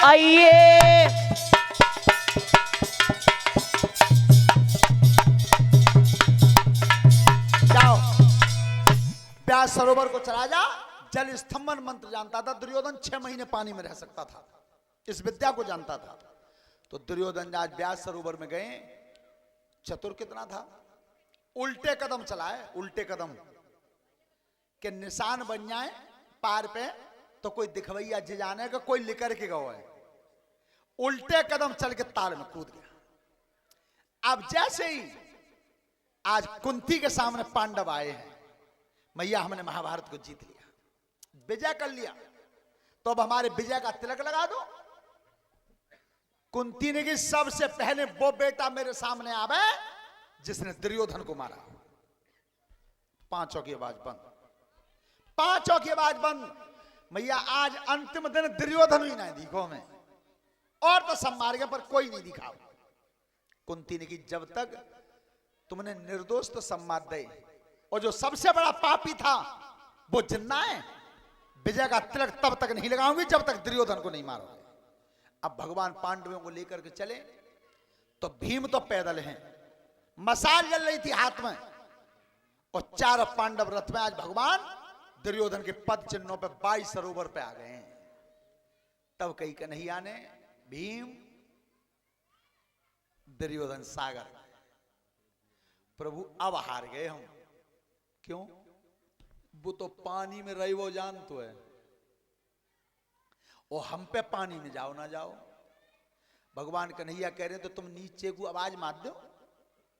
आइए। जाओ व्यास सरोवर को चला जा। जल स्तंभन मंत्र जानता था दुर्योधन, 6 महीने पानी में रह सकता था, इस विद्या को जानता था। तो दुर्योधन आज व्यास सरोवर में गए। चतुर कितना था, उल्टे कदम चलाए, उल्टे कदम के निशान बन जाए पार पे तो कोई दिखवैया जी जाने का, कोई लिकर के गवा है। उल्टे कदम चल के ताल में कूद गया। अब जैसे ही आज कुंती के सामने पांडव आए हैं, मैया हमने महाभारत को जीत लिया, विजय कर लिया, तो अब हमारे विजय का तिलक लगा दो। कुंती ने कि सबसे पहले वो बेटा मेरे सामने आवे जिसने दुर्योधन को मारा। पांचों की आवाज बंद, पांचों की आवाज बंद। मैया आज अंतिम दिन दुर्योधन ही नहीं दिखो में, और तो सब मार गए पर कोई नहीं दिखा। कुंती ने कि जब तक तुमने निर्दोष तो सम्मान दे, और जो सबसे बड़ा पापी था वो जिन्ना है, विजय का तिलक तब तक नहीं लगाऊंगी जब तक दुर्योधन को नहीं मारोगे। अब भगवान पांडवों को लेकर के चले तो भीम तो पैदल हैं, मशाल जल रही थी हाथ में, और 4 पांडव रथ में। आज भगवान दुर्योधन के पद चिन्हों पे 22 सरोवर पे आ गए हैं। तब कही कन्हैया ने, भीम दुर्योधन सागर, प्रभु अब हार गए हम। क्यों? वो तो पानी में रही, वो जान तो है, और हम पे पानी में जाओ ना जाओ। भगवान कन्हैया कह रहे तो तुम नीचे को आवाज मार दो।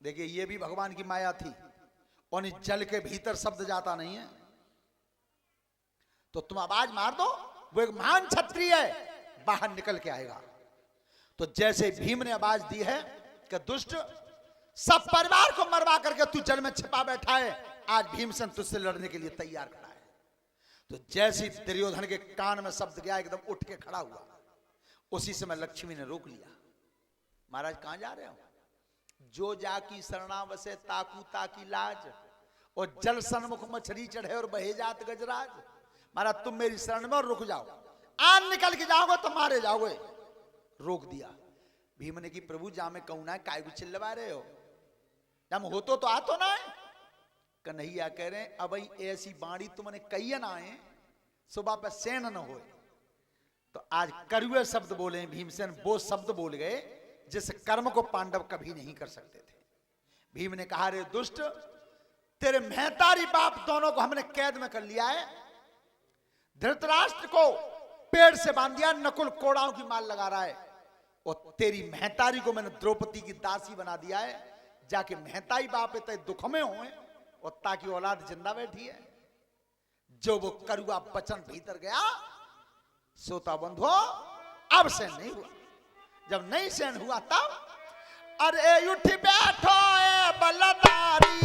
देखिए ये भी भगवान की माया थी, और जल के भीतर शब्द जाता नहीं है, तो तुम आवाज मार दो, वो एक महान क्षत्रिय है, बाहर निकल के आएगा। तो जैसे भीम ने आवाज दी है कि दुष्ट, सब परिवार को मरवा करके तू जल में छिपा बैठा है, आज भीमसेन तुझसे लड़ने के लिए तैयार खड़ा है। तो जैसे दुर्योधन के कान में शब्द गया, एकदम उठ के खड़ा हुआ। उसी समय लक्ष्मी ने रोक लिया। महाराज कहां जा रहे हो? जो जाकी शरणा वसे ताकू ताकी लाज, और जल सन्मुख मछली चढ़े और बहे जात गजराज। महाराज तुम मेरी शरण में और रुक जाओ, आन निकल के जाओगे तो मारे जाओगे। रोक दिया। भीम ने कि प्रभु जा मैं कहूं ना, काय को चिल्लवा रहे हो, जब हो तो आ तो ना है। कन्हैया कह रहे हैं अब ऐसी बाणी तुमने कही ना आए, सुबह पे सैन न हो। तो आज करुए शब्द बोले भीमसेन, वो शब्द बोल गए जिस कर्म को पांडव कभी नहीं कर सकते थे। भीम ने कहा, रे दुष्ट, तेरे महतारी बाप दोनों को हमने कैद में कर लिया है। धृतराष्ट्र को पेड़ से बांध दिया, नकुल कोड़ाओं की माल लगा रहा है, और तेरी महतारी को मैंने द्रौपदी की दासी बना दिया है। जाके महताई बाप इतने दुख में हुए, और ताकि औलाद जिंदा बैठी है। जो वो करुआ वचन भीतर गया, सोता बंधु अब सहन नहीं हुआ। जब नहीं सहन हुआ तब, अरे उठ बैठो ए बलदारी,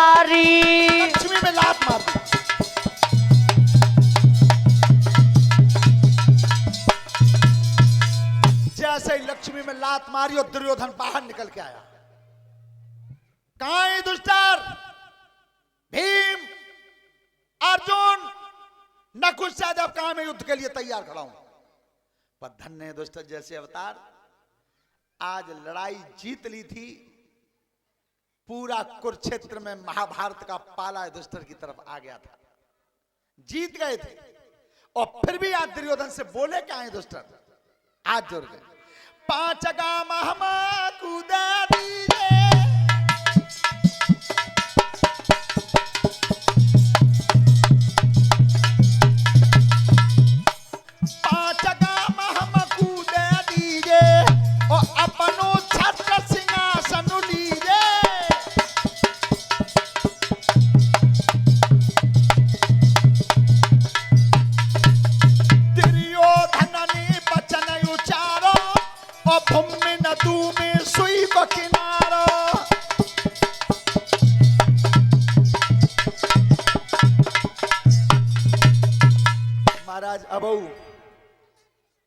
लक्ष्मी में लात मार दी। जैसे ही लक्ष्मी में लात मारी और दुर्योधन बाहर निकल के आया। कहां है दुष्टर? भीम, अर्जुन, नकुल सहदेव कहां? मैं युद्ध के लिए तैयार खड़ा हूं। पर धन्य दुष्ट जैसे अवतार, आज लड़ाई जीत ली थी, पूरा कुरुक्षेत्र में महाभारत का पाला दुष्टर की तरफ आ गया था, जीत गए थे, और फिर भी आज दुर्योधन से बोले क्या है दुष्टर? आज जुड़ गए। 5 गाम हम कूदा दीजे,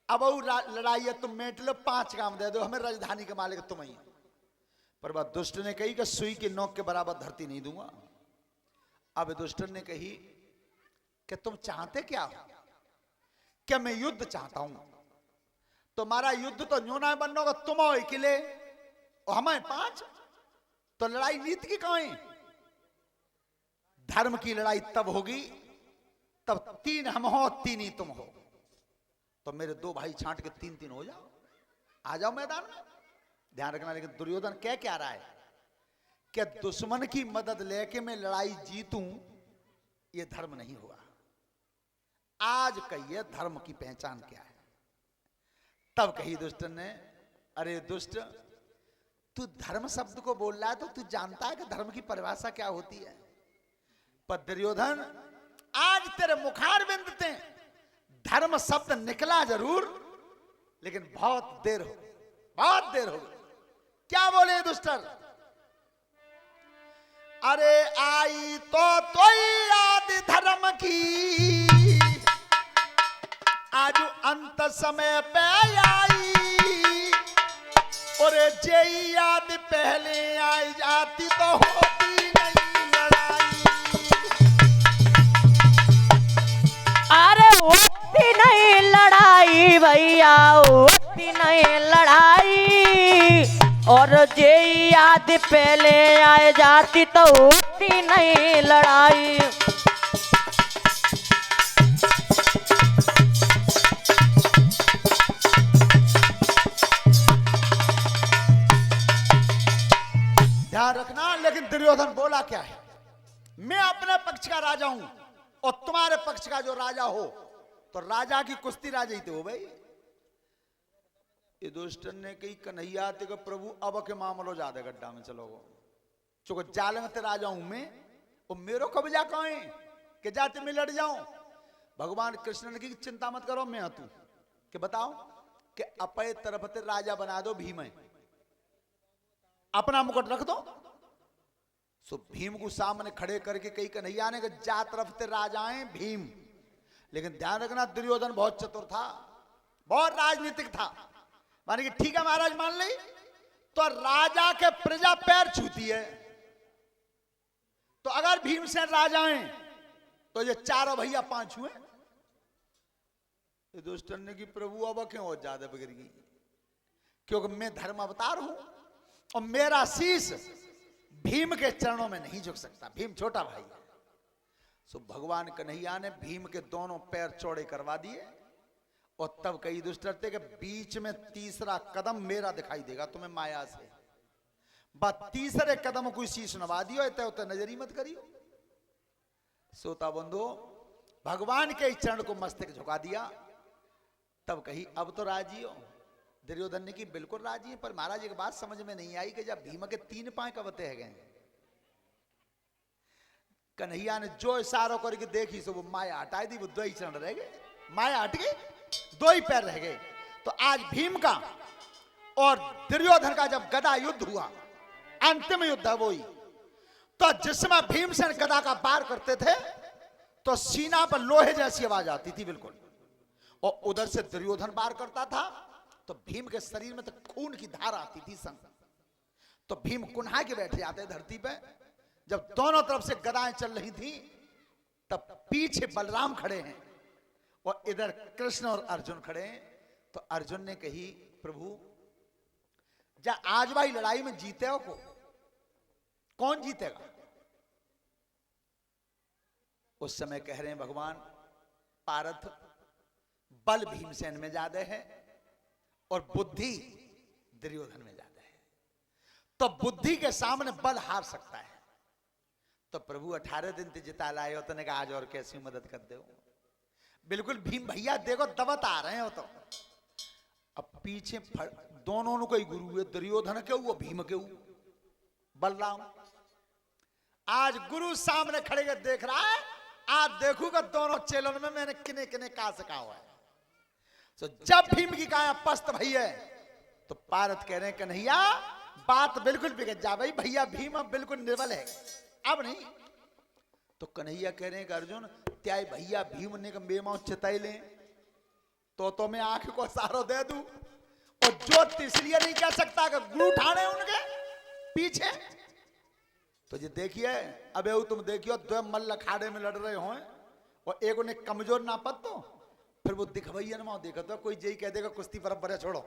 अब वो लड़ाई है, तुम मेट लो, 5 काम दे दो, हमें राजधानी के मालिक तुम ही। पर वह दुष्ट ने कही कि सुई की नोक के बराबर धरती नहीं दूंगा। अब दुष्ट ने कही कि तुम चाहते क्या हो? क्या मैं युद्ध चाहता हूं? तुम्हारा युद्ध तो न्यू ना बनना होगा, तुम हो अकेले और हमें 5, तो लड़ाई नीति की कहां है? धर्म की लड़ाई तब होगी तब 3 हम हो 3 ही तुम हो। तो मेरे 2 भाई छांट के 3-3 हो जाओ, आ जाओ मैदान में। ध्यान रखना, लेकिन दुर्योधन कह क्या रहा है कि दुश्मन की मदद लेके मैं लड़ाई जीतूं, यह धर्म नहीं हुआ। आज कहिए धर्म की पहचान क्या है? तब कही दुष्ट ने, अरे दुष्ट, तू धर्म शब्द को बोल रहा है तो तू जानता है कि धर्म की परिभाषा क्या होती है? पर दुर्योधन, आज तेरे मुखार बिंद ते धर्म शब्द निकला जरूर, लेकिन बहुत देर हो गई। क्या बोले दुष्टर? अरे आई तो याद धर्म की, आज अंत समय पे आई, और जे याद पहले आई जाती तो होती नहीं लड़ाई। अरे होती नहीं लड़ाई भैया, होती नहीं लड़ाई, और जे याद पहले आ जाती तो होती नहीं लड़ाई। ध्यान रखना, लेकिन दुर्योधन बोला क्या है? मैं अपने पक्ष का राजा हूं और तुम्हारे पक्ष का जो राजा हो, तो राजा की कुश्ती राजा ही थे हो भाई। ये दुष्टन ने कही, कन्हैया ते प्रभु अब के मामलो ज्यादा गड्ढा में चलोगो, चूंकि जाल में ते राजा हूं मैं, और मेरो कब्जा कहां है कि जाते मैं लड़ जाऊं? भगवान कृष्ण ने की चिंता मत करो, मैं तू कि बताओ कि अपने तरफ ते राजा बना दो भीम, अपना मुकुट रख दो। सो भीम को सामने खड़े करके कई कन्हैया ने जा तरफ ते राजाएं भीम। लेकिन ध्यान रखना, दुर्योधन बहुत चतुर था, बहुत राजनीतिक था। माने कि ठीक है महाराज मान ली, तो राजा के प्रजा पैर छूती है, तो अगर भीमसेन राजाएं तो ये 4 भैया 5 हुए। दुष्टन ने कि प्रभु अब क्यों और ज्यादा बिगड़ गई, क्योंकि मैं धर्म अवतार हूं और मेरा शीश भीम के चरणों में नहीं झुक सकता। भीम छोटा भाई है। सो भगवान कन्हैया ने भीम के दोनों पैर चौड़े करवा दिए, और तब कई दुष्ट थे कि बीच में तीसरा कदम मेरा दिखाई देगा तुम्हें माया से, बस तीसरे कदम को शीश नवा दियो, तो नजरी मत करियो। सोता बंधु, भगवान के चरण को मस्तक झुका दिया। तब कही अब तो राजी हो? दुर्योधन ने की बिल्कुल राजी है, पर महाराज एक बात समझ में नहीं आई कि जब भीम के 3 पांव कब तय गए, कन्हैया ने जो इशारों करके देखी सो वो माया हटा दी, वो 2 ही चरण रह गए, माया हट गई, 2 ही पैर रह गए। तो आज भीम का और दुर्योधन का जब गदा युद्ध हुआ, अंतिम युद्ध है वो ही, तो जिसमें भीमसेन गदा का वार करते थे तो सीना पर लोहे जैसी आवाज आती थी बिल्कुल, और उधर से दुर्योधन वार करता था तो भीम के शरीर में तो खून की धार आती थी संग। तो भीम कुन्हा के बैठे जाते धरती पे। जब दोनों तरफ से गदाएं चल रही थी, तब पीछे बलराम खड़े हैं और इधर कृष्ण और अर्जुन खड़े हैं। तो अर्जुन ने कही, प्रभु जा आज भाई लड़ाई में जीते हो को कौन जीतेगा? उस समय कह रहे हैं भगवान, पारथ बल भीमसेन में ज्यादा है और बुद्धि दुर्योधन में ज्यादा है, तो बुद्धि के सामने बल हार सकता है। तो प्रभु 18 दिन ते जिता लाए हो, तो ने कहा आज और कैसी मदद कर दो। बिल्कुल भीम भैया देखो दबत आ रहे हो। तो अब पीछे दोनों कोई गुरु है, दुर्योधन के वो भीम के बलराम। आज गुरु सामने खड़े कर देख रहा है, आज देखूंगा दोनों चेलों में मैंने किने किने कहा सका हुआ है। तो जब भीम की काया पस्त भई है, तो पारथ कह रहे हैं कन्हैया बात बिल्कुल बिगड़ जा भाई, भैया भीम अब बिल्कुल निर्बल है, अब नहीं। तो कन्हैया कह रहे हैं कि अर्जुन त्याय भैया भीम ने मेमा चिताई ले, तो मैं आंख को सहारो दे दूं और जो इसलिए नहीं कह सकता कि गुरु ठाणे उनके पीछे। तो ये देखिए अबे वो तुम देखियो दो मल्ल अखाड़े में लड़ रहे हो और एक उन्हें कमजोर ना पत तो फिर वो दिखवैया ना देखा तो कोई यही कह देगा कुश्ती पर बरे छोड़ो।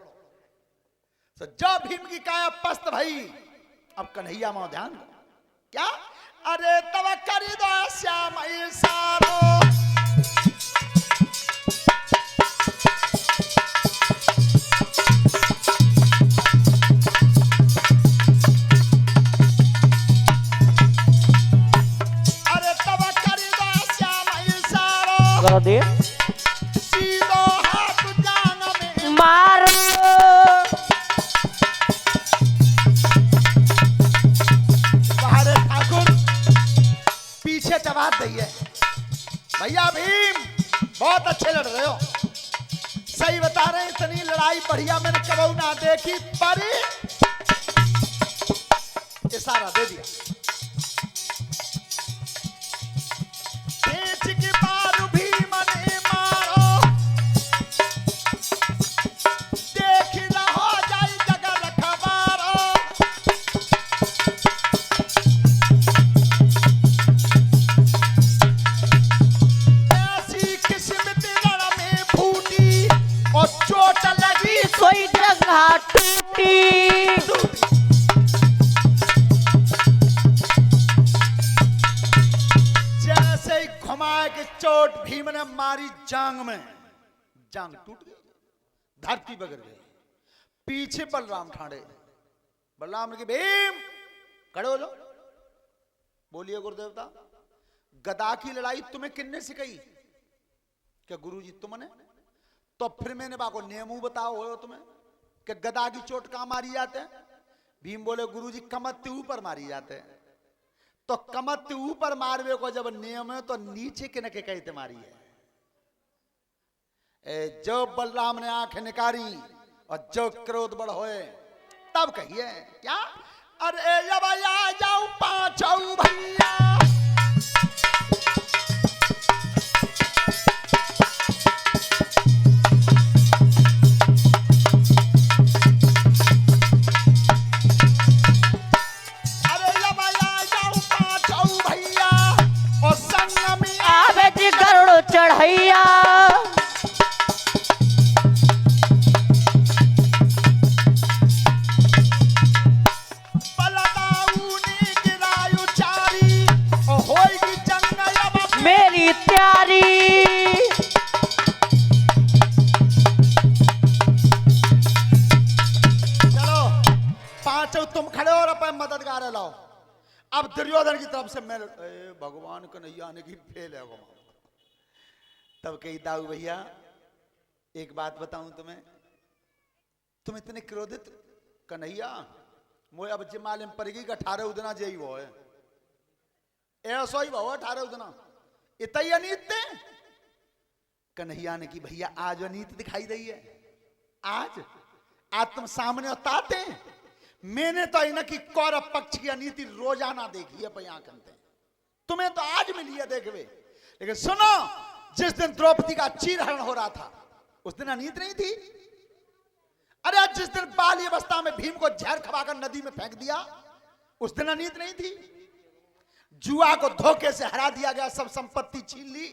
तो जब भीम की काया पस्त भाई अब कन्हैया मां ध्यान क्या अरे तब करी दो श्याम सारो दे सीधो हाथ जांग में मार बाहर ठाकुर पीछे जवाब दिए भैया भीम बहुत अच्छे लड़ रहे हो, सही बता रहे हैं, इतनी लड़ाई बढ़िया मैंने कबू ना देखी पर इशारा दे दिया सोई जगह टूटी। जैसे ही घुमाए के चोट भीम ने मारी जांग में, जांग टूट गई, धरती बगर गई। पीछे बलराम ठाड़े, बलराम ने कि भीम खड़े हो लो। बोलिए गुरुदेवता गदा की लड़ाई तुम्हें किन्ने सिखाई? क्या गुरुजी तुमने? तो फिर मैंने बाको नेमू बताओ हो तुम्हें कि गदा की चोट कहां मारी जाते हैं? भीम बोले गुरुजी कमत्ती ऊपर मारी जाते हैं। तो कमत्ती ऊपर मारवे को जब नियम है तो नीचे के नके कहते मारी है। जो बलराम ने आंखें निकारी और जो क्रोध बढ़ होए तब कहिए क्या अरे जब आ जाओ पांचों भैया चढ़ैया मेरी तैयारी चलो पांचों तुम खड़े हो और अपन मददगार लाओ। अब दुर्योधन की तरफ से मैं भगवान कन्हैया आने की फेल है। तब कही दाऊ भैया एक बात बताऊं तुम्हें, तुम इतने क्रोधित कन्हैया मोए अब जिमाल में पड़ेगी का 18 उदना जई वो है ऐसा ही वो 18 उदना इतनी अनीत कन्हैया ने की भैया आज अनीत दिखाई दी है। आज तुम सामने उतारते मैंने तो इन्हें की कौरव पक्ष की अनीति रोजाना देखी है पया करते, तुम्हें तो आज मिली है देखवे। लेकिन सुनो जिस दिन द्रौपदी का चीरहरण हो रहा था उस दिन अनीत नहीं थी। अरे जिस दिन बाली अवस्था में भीम को जहर खवाकर नदी में फेंक दिया उस दिन अनीत नहीं थी। जुआ को धोखे से हरा दिया गया, सब संपत्ति छीन ली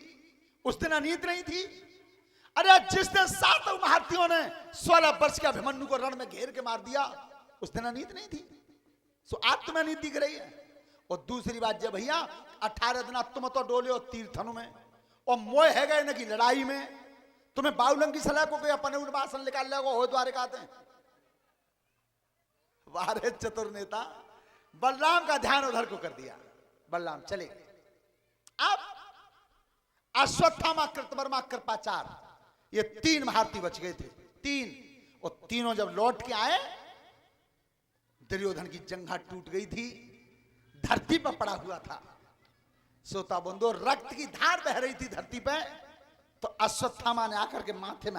उस दिन अनीत नहीं थी। अरे जिस दिन 7 महारथियों ने 16 वर्ष के अभिमन्यु को रण में घेर के मार दिया उस दिन अनीत नहीं थी। सो आज तुम्हें अनीत दिख रही है। और दूसरी बात जब भैया 18 दिन तुम तो डोले हो तीर्थन में और मोह है गए न की लड़ाई में तुम्हें बाउलंग की सलाह को कोई अपने उर्वासन निकाल लेगा हो द्वारे कहते हैं वारे चतुर नेता। बलराम का ध्यान उधर को कर दिया, बलराम चले। अब अश्वत्थामा कृतवर्मा कृपाचार ये 3 महारथी बच गए थे, 3 और तीनों जब लौट के आए दुर्योधन की जंघा टूट गई थी, धरती पर पड़ा हुआ था। सोता बंदो रक्त की धार बह रही थी धरती पे। तो अश्वत्थामा ने आकर के माथे में